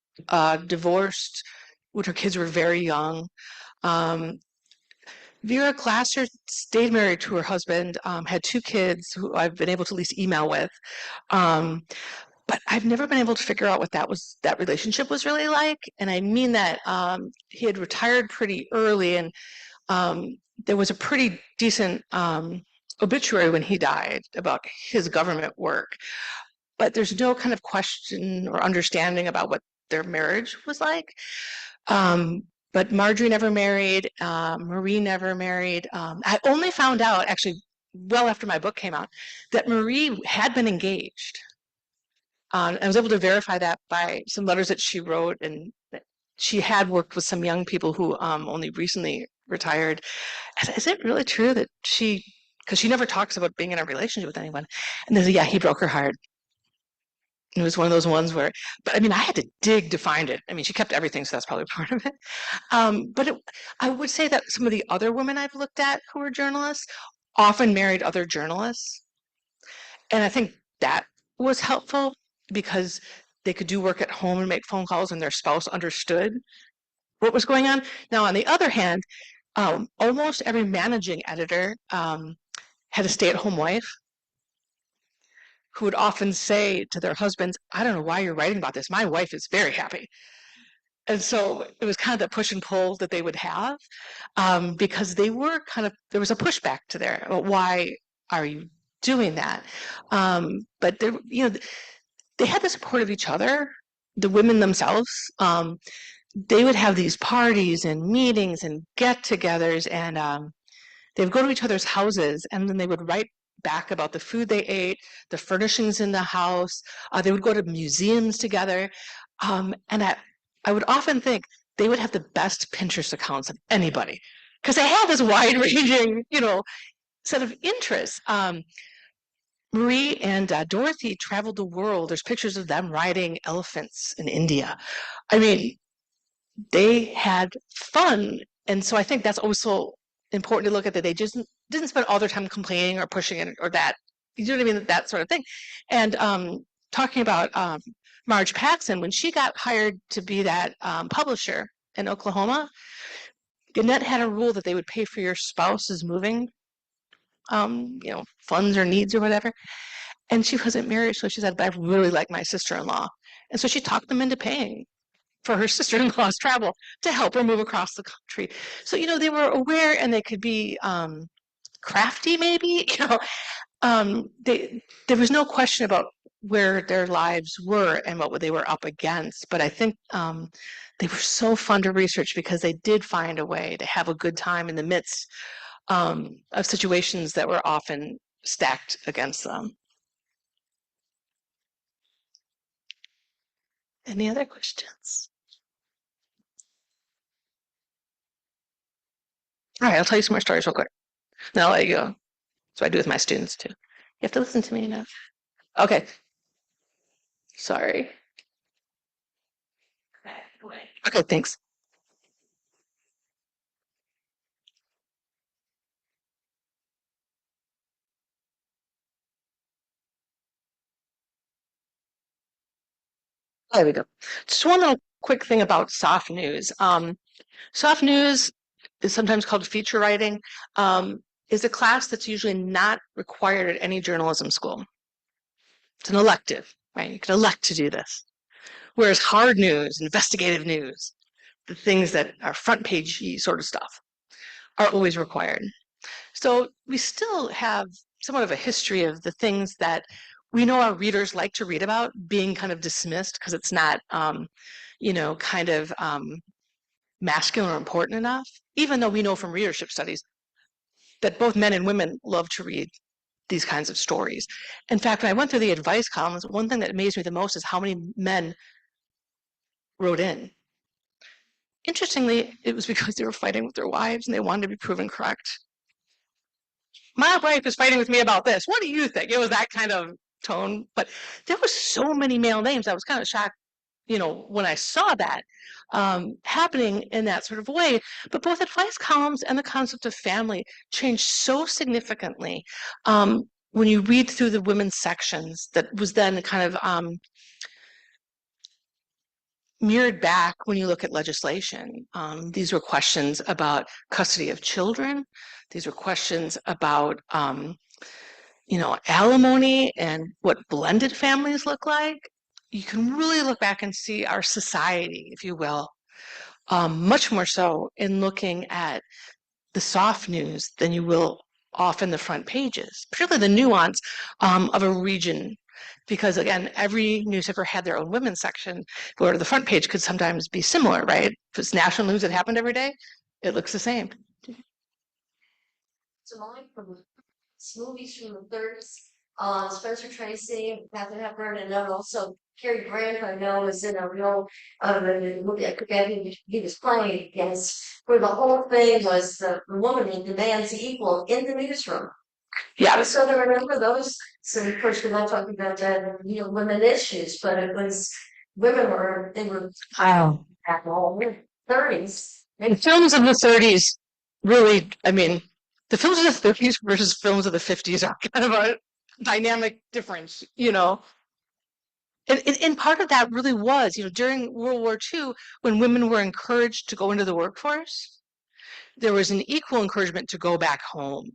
divorced when her kids were very young. Vera Glasser stayed married to her husband, had two kids who I've been able to at least email with. But I've never been able to figure out what that relationship was really like. And I mean that he had retired pretty early, and there was a pretty decent obituary when he died about his government work. But there's no kind of question or understanding about what their marriage was like. But Marjorie never married. Marie never married. I only found out, actually, well after my book came out, that Marie had been engaged. I was able to verify that by some letters that she wrote, and she had worked with some young people who only recently retired. Is it really true that because she never talks about being in a relationship with anyone, and they said, yeah, he broke her heart. And it was one of those ones where, but I mean, I had to dig to find it. I mean, she kept everything, so that's probably part of it. I would say that some of the other women I've looked at who were journalists often married other journalists. And I think that was helpful because they could do work at home and make phone calls, and their spouse understood what was going on. Now, on the other hand, almost every managing editor had a stay-at-home wife who would often say to their husbands, I don't know why you're writing about this. My wife is very happy. And so it was kind of the push and pull that they would have, because they were there was a pushback to there. Well, why are you doing that? But they had the support of each other, the women themselves. They would have these parties and meetings and get-togethers, and they would go to each other's houses, and then they would write back about the food they ate, the furnishings in the house. They would go to museums together, and I would often think they would have the best Pinterest accounts of anybody because they have this wide-ranging, set of interests. Marie and Dorothy traveled the world. There's pictures of them riding elephants in India. I mean, they had fun. And so I think that's also important to look at, that they just didn't spend all their time complaining or pushing it or that. You know what I mean? That sort of thing. And talking about Marge Paxson, when she got hired to be that publisher in Oklahoma, Gannett had a rule that they would pay for your spouse's moving funds or needs or whatever. And she wasn't married, so she said, but I really like my sister-in-law. And so she talked them into paying for her sister-in-law's travel to help her move across the country. So, they were aware, and they could be crafty, maybe. There was no question about where their lives were and what they were up against. But I think they were so fun to research because they did find a way to have a good time in the midst of situations that were often stacked against them. Any other questions? All right, I'll tell you some more stories real quick. Then I'll let you go. So I do with my students too. You have to listen to me enough. Okay. Sorry. Okay, thanks. There we go. Just one little quick thing about soft news. Soft news is sometimes called feature writing, is a class that's usually not required at any journalism school. It's an elective, right? You can elect to do this. Whereas hard news, investigative news, the things that are front page sort of stuff, are always required. So we still have somewhat of a history of the things that we know our readers like to read about being kind of dismissed because it's not, kind of masculine or important enough, even though we know from readership studies that both men and women love to read these kinds of stories. In fact, when I went through the advice columns, one thing that amazed me the most is how many men wrote in. Interestingly, it was because they were fighting with their wives and they wanted to be proven correct. My wife is fighting with me about this. What do you think? It was that kind of tone. But there were so many male names. I was kind of shocked, when I saw that happening in that sort of way. But both advice columns and the concept of family changed so significantly when you read through the women's sections that was then kind of mirrored back when you look at legislation. These were questions about custody of children. These were questions about, alimony and what blended families look like. You can really look back and see our society, if you will, much more so in looking at the soft news than you will often the front pages, particularly the nuance of a region. Because again, every newspaper had their own women's section, where the front page could sometimes be similar, right? If it's national news that happened every day, it looks the same. So mine from movies from the 30s, Spencer Tracy, Katharine Hepburn, and then also Cary Grant, I know, was in a real movie. I forget who he was playing against, where the whole thing was the woman who demands equal in the newsroom. Yeah. So to remember those, so of course we're not talking about that, women issues, but it was they were Wow. at the 30s. The films of the 30s really, the films of the 30s versus films of the 50s are kind of a dynamic difference, And part of that really was, during World War II, when women were encouraged to go into the workforce, there was an equal encouragement to go back home.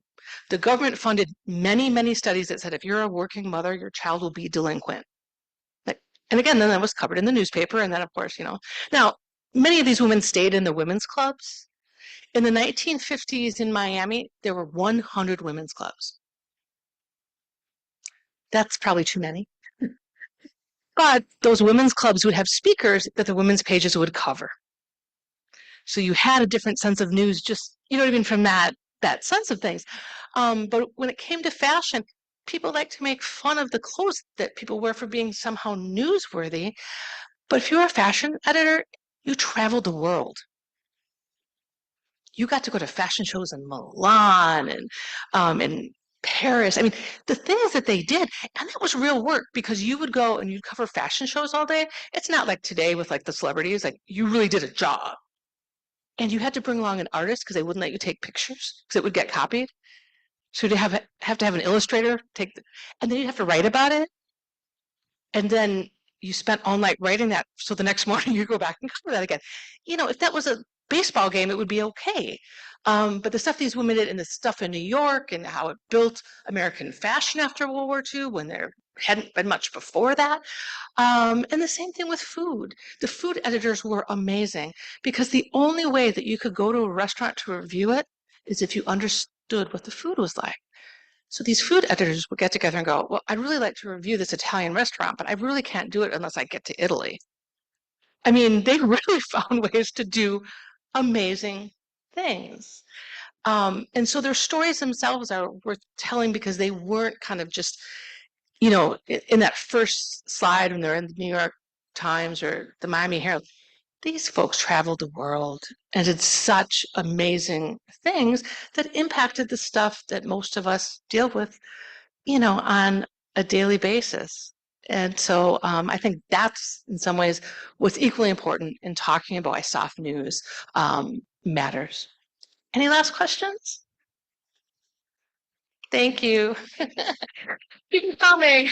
The government funded many, many studies that said if you're a working mother, your child will be delinquent. And again, then that was covered in the newspaper. And then, of course, now many of these women stayed in the women's clubs. In the 1950s in Miami, there were 100 women's clubs. That's probably too many. But those women's clubs would have speakers that the women's pages would cover. So you had a different sense of news, just, even from that sense of things. But when it came to fashion, people like to make fun of the clothes that people wear for being somehow newsworthy. But if you're a fashion editor, you traveled the world. You got to go to fashion shows in Milan and in Paris. The things that they did, and that was real work because you would go and you'd cover fashion shows all day. It's not like today with like the celebrities, like you really did a job. And you had to bring along an artist because they wouldn't let you take pictures because it would get copied. So you'd have to have an illustrator and then you'd have to write about it. And then you spent all night writing that. So the next morning you go back and cover that again. If that was a baseball game, it would be okay. But the stuff these women did and the stuff in New York and how it built American fashion after World War II when they're hadn't been much before that. And the same thing with food. The food editors were amazing because the only way that you could go to a restaurant to review it is if you understood what the food was like. So these food editors would get together and go, well, I'd really like to review this Italian restaurant, but I really can't do it unless I get to Italy. I mean, they really found ways to do amazing things. And so their stories themselves are worth telling because they weren't kind of just, in that first slide when they're in the New York Times or the Miami Herald, these folks traveled the world and did such amazing things that impacted the stuff that most of us deal with, on a daily basis. And so I think that's in some ways what's equally important in talking about why soft news matters. Any last questions? Thank you. Keep coming.